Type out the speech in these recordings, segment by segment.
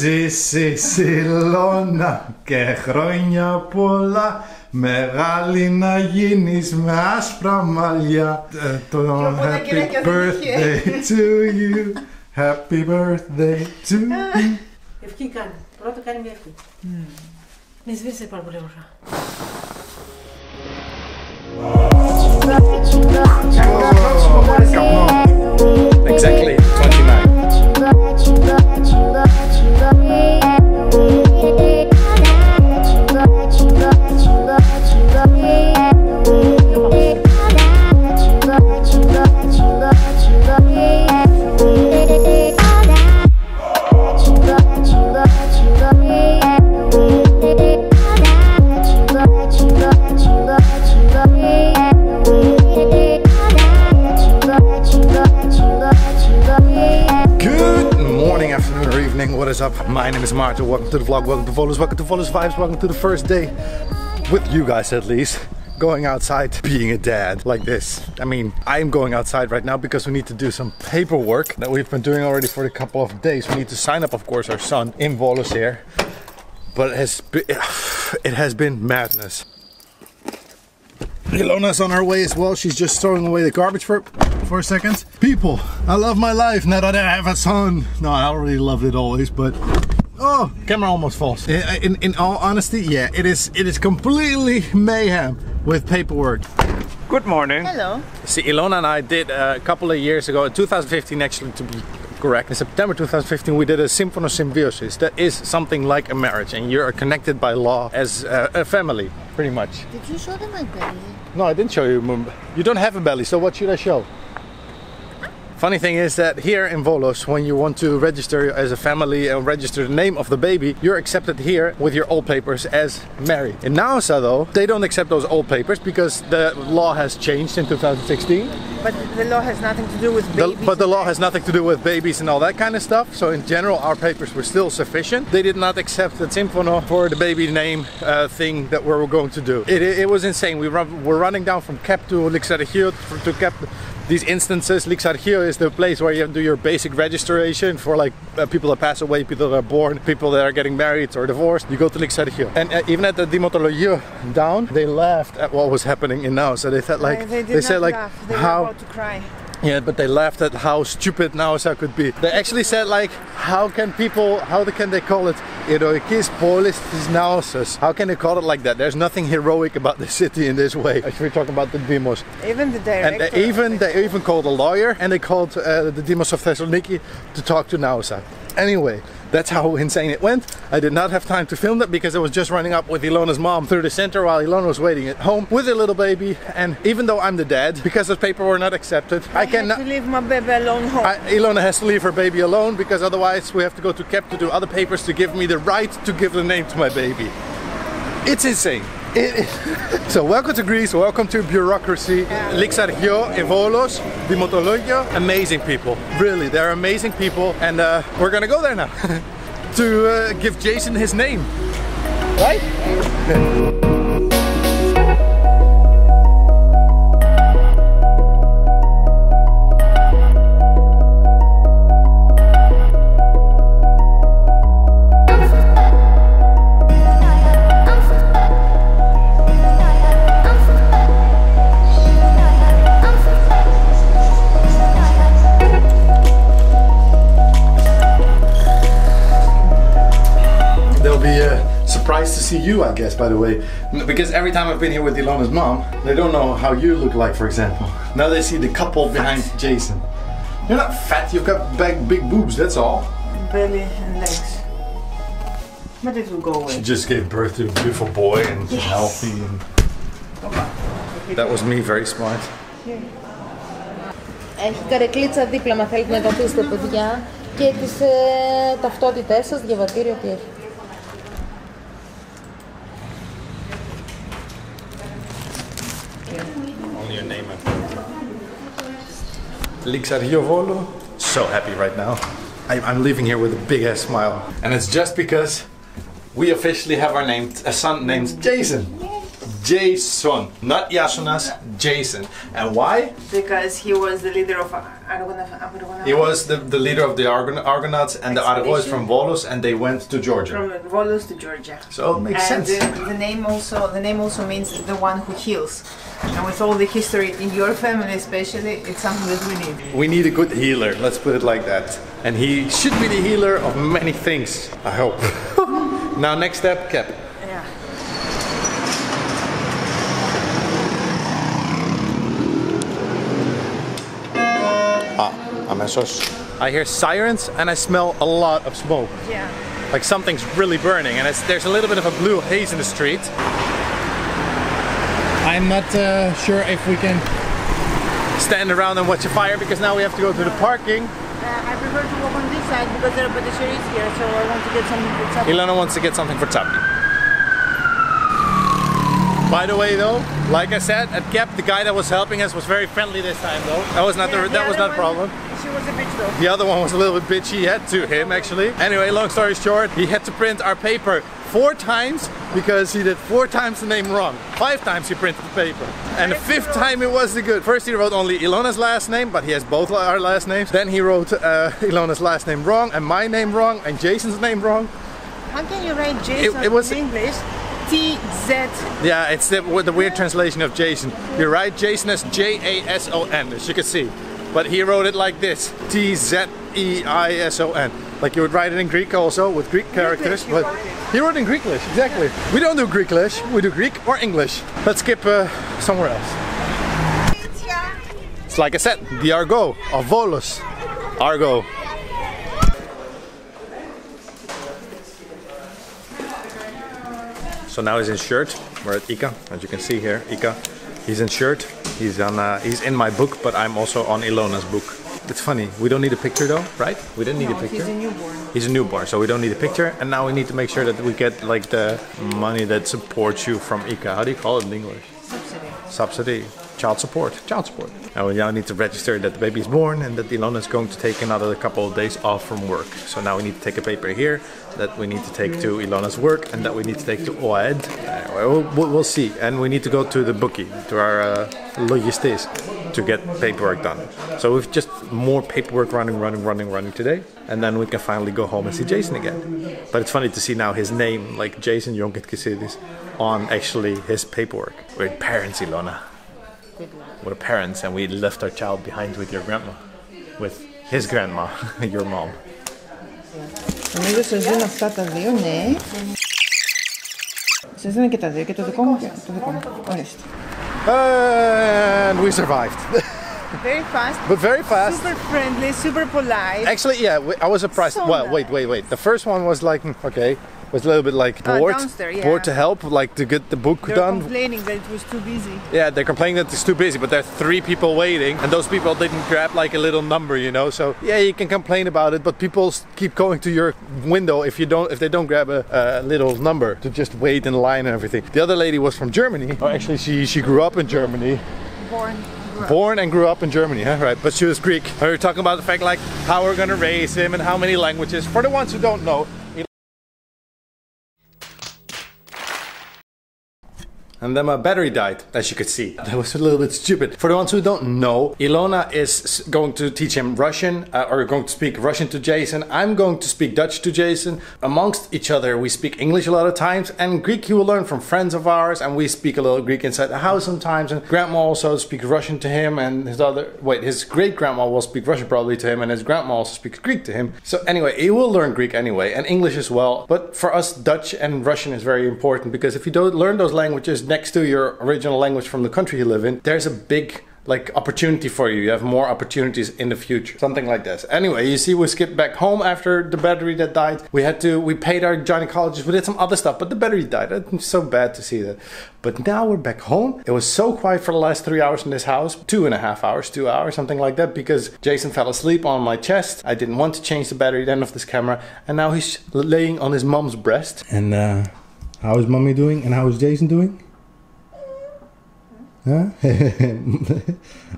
ζήσεις Ηλώνα και χρόνια πολλά. Μεγάλη να γίνεις με άσπρα μαλλιά. Το happy birthday to you. Happy birthday to you. Ευχή κάνει. Πρώτα κάνει μια ευχή. Μη σβήσεις πάρα πολύ ωραία. Exactly 29. What is up? My name is Maarten. Welcome to the vlog. Welcome to Volos. Welcome to Volos Vibes. Welcome to the first day with you guys, at least, going outside, being a dad like this. I mean, I am going outside right now because we need to do some paperwork that we've been doing already for a couple of days. We need to sign up, of course, our son in Volos here, but it has been madness. Ilona's on her way as well. She's just throwing away the garbage for a second. People, I love my life now that I have a son. No, I already loved it always, but oh, camera almost falls. In all honesty, yeah, it is completely mayhem with paperwork. Good morning. Hello. See, Ilona and I did a couple of years ago, in 2015 actually, to be correct. In September 2015 we did a symphonos symbiosis. That is something like a marriage, and you are connected by law as a family, pretty much. Did you show them my belly? No, I didn't show you. You don't have a belly, so what should I show? Funny thing is that here in Volos, when you want to register as a family and register the name of the baby, you're accepted here with your old papers as married. In Naousa though, they don't accept those old papers because the law has changed in 2016. But the law has nothing to do with babies. But the law has nothing to do with babies and all that kind of stuff. So in general, our papers were still sufficient. They did not accept the symphono for the baby name thing that we were going to do. It was insane. We're running down from Kep to Lixargio to Kep. These instances, Lixargio is the place where you do your basic registration for like people that pass away, people that are born, people that are getting married or divorced. You go to Lixargio. And even at the Dimotologio down, they laughed at what was happening in now. So they said like, they said like, they how were about to cry. Yeah, but they laughed at how stupid Naousa could be. They actually said like, how can they call it Heroikis Polis Naousas? How can they call it like that? There's nothing heroic about the city in this way. If we're talking about the Demos. Even the director. And they even called a lawyer, and they called the Demos of Thessaloniki to talk to Naousa. Anyway, that's how insane it went. I did not have time to film that because I was just running up with Ilona's mom through the center while Ilona was waiting at home with a little baby. And even though I'm the dad, because the paper were not accepted, I cannot to leave my baby alone home. Ilona has to leave her baby alone because otherwise we have to go to Kep to do other papers to give me the right to give the name to my baby. It's insane. So welcome to Greece, welcome to bureaucracy. Lixargio, Volos, Dimotologio, amazing people. Really, they're amazing people, and we're gonna go there now to give Jason his name. Right? Surprised to see you, I guess, by the way. Because every time I've been here with Ilona's mom, they don't know how you look like, for example. Now they see the couple behind Jason. You're not fat, you've got big boobs, that's all. Belly and legs. But it will go away. She just gave birth to a beautiful boy and healthy. And that was me, very smart. Έχει καρεκλίτσα δίπλα, μα θέλετε να καθίσετε παιδιά, και τις ταυτότητές σας, διαβατήριο τι έχει. Only your name. Lixargio Volo. So happy right now. I'm leaving here with a big ass smile. And it's just because we officially have our name, a son named Jason. Jason, not Yasonas, Jason. And why? Because he was the leader of Argonaut. He was the leader of the Argonauts, and the Argo is from Volos, and they went to Georgia. From Volos to Georgia. So it makes sense. The name also means the one who heals. And with all the history in your family especially, it's something that we need. We need a good healer, let's put it like that. And he should be the healer of many things, I hope. Now next step, Cap. Yeah. I hear sirens and I smell a lot of smoke. Yeah. Like something's really burning, and there's a little bit of a blue haze in the street. I'm not sure if we can stand around and watch a fire, because now we have to go to the parking. I prefer to walk on this side because there are pedestrians here, so I want to get something for Tzapi. Ilona wants to get something for Tzapi. By the way though, like I said, at Gap, the guy that was helping us was very friendly this time though. That was not a problem. She was a bitch though. The other one was a little bit bitchy, to him actually. Anyway, long story short, he had to print our paper 4 times because he did 4 times the name wrong. 5 times he printed the paper. And the 5th time it was the good. First he wrote only Ilona's last name, but he has both our last names. Then he wrote Ilona's last name wrong, and my name wrong, and Jason's name wrong. How can you write Jason in English? T-Z. Yeah, it's the weird translation of Jason. You're right, Jason is J-A-S-O-N, as you can see. But he wrote it like this, T-Z-E-I-S-O-N. Like you would write it in Greek also, with Greek characters. But he wrote in Greeklish, exactly. We don't do Greeklish, we do Greek or English. Let's skip somewhere else. It's like I said, the Argo of Volos. Argo. So now he's in shirt. We're at Ika, as you can see here. Ika, he's in shirt. He's in my book, but I'm also on Ilona's book. It's funny. We don't need a picture though, right? We didn't need a picture. He's a newborn. He's a newborn, so we don't need a picture. And now we need to make sure that we get like the money that supports you from Ika. How do you call it in English? Subsidy. Subsidy. Child support. Child support. And we now need to register that the baby is born and that Ilona is going to take another couple of days off from work. So now we need to take a paper here that we need to take to Ilona's work and that we need to take to OAD. We'll see. And we need to go to the bookie, to our logistics, to get paperwork done. So we've just more paperwork running today. And then we can finally go home and see Jason again. But it's funny to see now his name, like Jason Jongkind, on actually his paperwork. We're parents, Ilona. We're parents, and we left our child behind with your grandma. With his grandma, your mom. Νομίζω σας δίνω αυτά τα δύο, ναι. Σας δίνω και τα δύο, και το δικό μου και το δικό μου. Ορίστε. And we survived. Very fast. But very fast. Super friendly, super polite. Actually, yeah, I was surprised. So well, nice. wait. The first one was like, okay, was a little bit like bored. Downstairs, yeah. Bored to help, like to get the book They're done. complaining that it was too busy. Yeah, they're complaining that it's too busy, but there are 3 people waiting, and those people didn't grab like a little number, you know. So yeah, you can complain about it, but people keep going to your window if they don't grab a little number to just wait in line and everything. The other lady was from Germany. Oh, actually, she grew up in Germany. Born and grew up in Germany, huh? Right, but she was Greek. We were talking about the fact like how we're gonna raise him and how many languages. For the ones who don't know, and then my battery died, as you could see. That was a little bit stupid. For the ones who don't know, Ilona is going to teach him Russian, or going to speak Russian to Jason. I'm going to speak Dutch to Jason. Amongst each other, we speak English a lot of times, and Greek he will learn from friends of ours, and we speak a little Greek inside the house sometimes. And Grandma also speaks Russian to him, and his great grandma will speak Russian probably to him, and his grandma also speaks Greek to him. So anyway, he will learn Greek anyway, and English as well. But for us, Dutch and Russian is very important, because if you don't learn those languages next to your original language from the country you live in, there's a big opportunity for you. You have more opportunities in the future. Something like this. Anyway, you see we skipped back home after the battery that died. We paid our Johnny colleges, we did some other stuff, but the battery died. It's so bad to see that. But now we're back home. It was so quiet for the last 3 hours in this house. 2.5 hours, 2 hours, something like that, because Jason fell asleep on my chest. I didn't want to change the battery then of this camera, and now he's laying on his mom's breast. And how is mommy doing and how is Jason doing? Huh?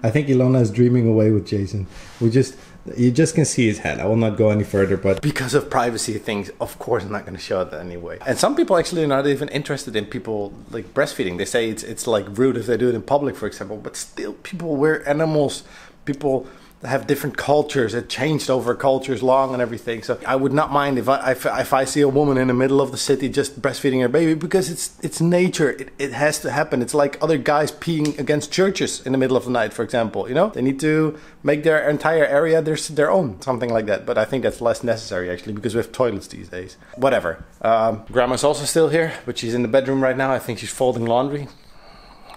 I think Ilona is dreaming away with Jason. We just You just can see his head. I will not go any further, but because of privacy things, of course I'm not going to show it anyway. And some people actually are not even interested in people like breastfeeding. They say it's like rude if they do it in public, for example, but still people, we're animals. People have different cultures. It changed over cultures long and everything. So I would not mind if I see a woman in the middle of the city just breastfeeding her baby, because it's nature. It has to happen. It's like other guys peeing against churches in the middle of the night, for example. You know, they need to make their entire area their own, something like that. But I think that's less necessary actually, because we have toilets these days. Whatever. Grandma's also still here, but she's in the bedroom right now. I think she's folding laundry.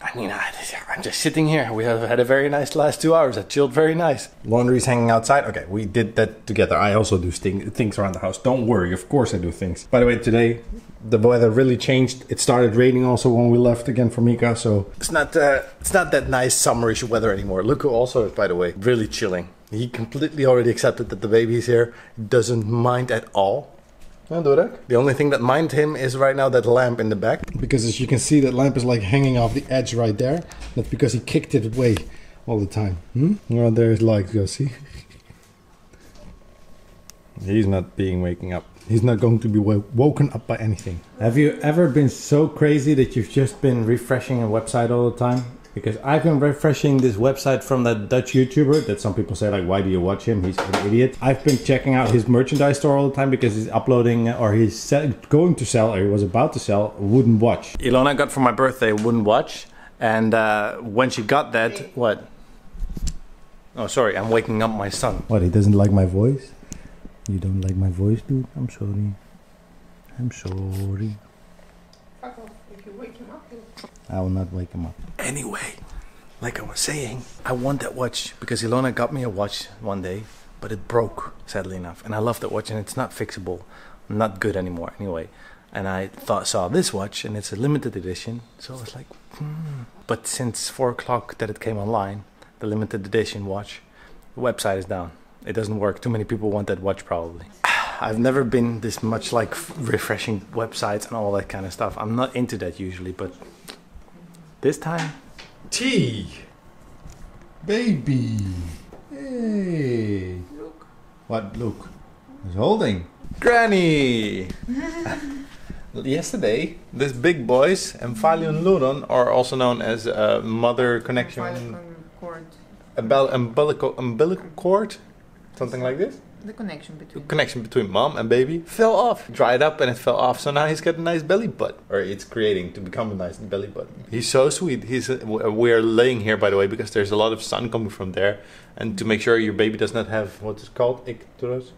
I mean, I'm just sitting here. We have had a very nice last 2 hours. I chilled very nice. Laundry's hanging outside. Okay, we did that together. I also do things around the house. Don't worry, of course I do things. By the way, today the weather really changed. It started raining also when we left again for Mika, so it's not that nice summerish weather anymore. Luca also, by the way, really chilling. He completely already accepted that the baby is here. Doesn't mind at all. The only thing that mind him is right now that lamp in the back. Because as you can see, that lamp is like hanging off the edge right there. That's because he kicked it away all the time. Well, there's like, go see. He's not waking up. He's not going to be woken up by anything. Have you ever been so crazy that you've just been refreshing a website all the time? Because I've been refreshing this website from that Dutch YouTuber that some people say like, why do you watch him? He's an idiot. I've been checking out his merchandise store all the time because he's uploading, or he's going to sell, or he was about to sell, a wooden watch. Ilona got for my birthday a wooden watch. And when she got that, what? Oh, sorry, I'm waking up my son. What, he doesn't like my voice? You don't like my voice, dude? I'm sorry. I'm sorry. Fuck off. If you wake him up, I will not wake him up. Anyway, like I was saying, I want that watch because Ilona got me a watch one day, but it broke, sadly enough. And I love that watch, and it's not fixable, not good anymore anyway. And I saw this watch, and it's a limited edition, so I was like, But since 4 o'clock that it came online, the limited edition watch, the website is down. It doesn't work. Too many people want that watch probably. I've never been this much like refreshing websites and all that kind of stuff. I'm not into that usually, but this time. Tea! Baby! Hey! Look. What? Look. Who's holding? Granny! Yesterday, these big boys, Emphalion Ludon, are also known as mother connection... umbilical cord? Something like this? The connection between mom and baby fell off. Dried up and it fell off, so now he's got a nice belly button. Or it's creating to become a nice belly button. He's so sweet. We're laying here, by the way, because there's a lot of sun coming from there. And to make sure your baby does not have, what's it called? Icterus?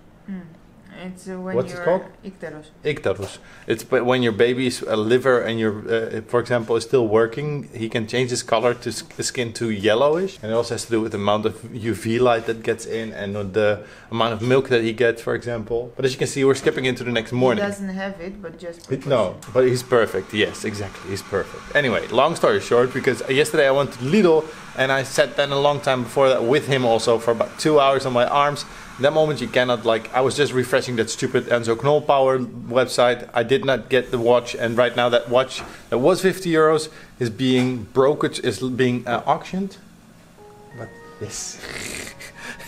It's when what's it called? Icterus. Icterus. It's when your baby's liver and your, for example, is still working, he can change his color to skin to yellowish. And it also has to do with the amount of UV light that gets in and the amount of milk that he gets, for example. But as you can see, we're skipping into the next morning. He doesn't have it, but just... No, but he's perfect. Yes, exactly. He's perfect. Anyway, long story short, because yesterday I went to Lidl and I sat then a long time before that with him also for about 2 hours on my arms. In that moment you cannot, like, I was just refreshing that stupid Enzo Knoll Power website. I did not get the watch, and right now that watch that was 50 euros is being auctioned. What this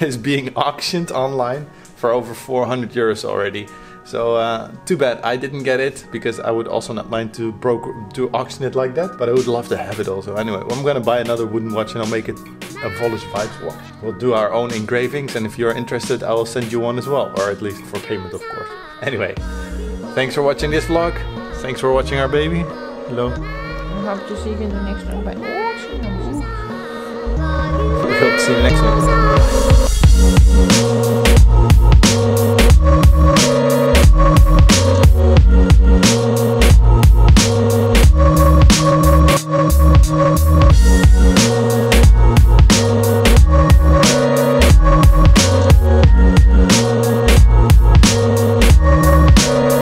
is being auctioned online for over 400 euros already. So too bad I didn't get it, because I would also not mind to auction it like that, but I would love to have it also. Anyway, I'm gonna buy another wooden watch and I'll make it a Volos Vibes watch. We'll do our own engravings, and if you're interested, I will send you one as well, or at least for payment, of course. Anyway, thanks for watching this vlog. Thanks for watching our baby. Hello. I hope to see you in the next one. Bye. We'll see you next one.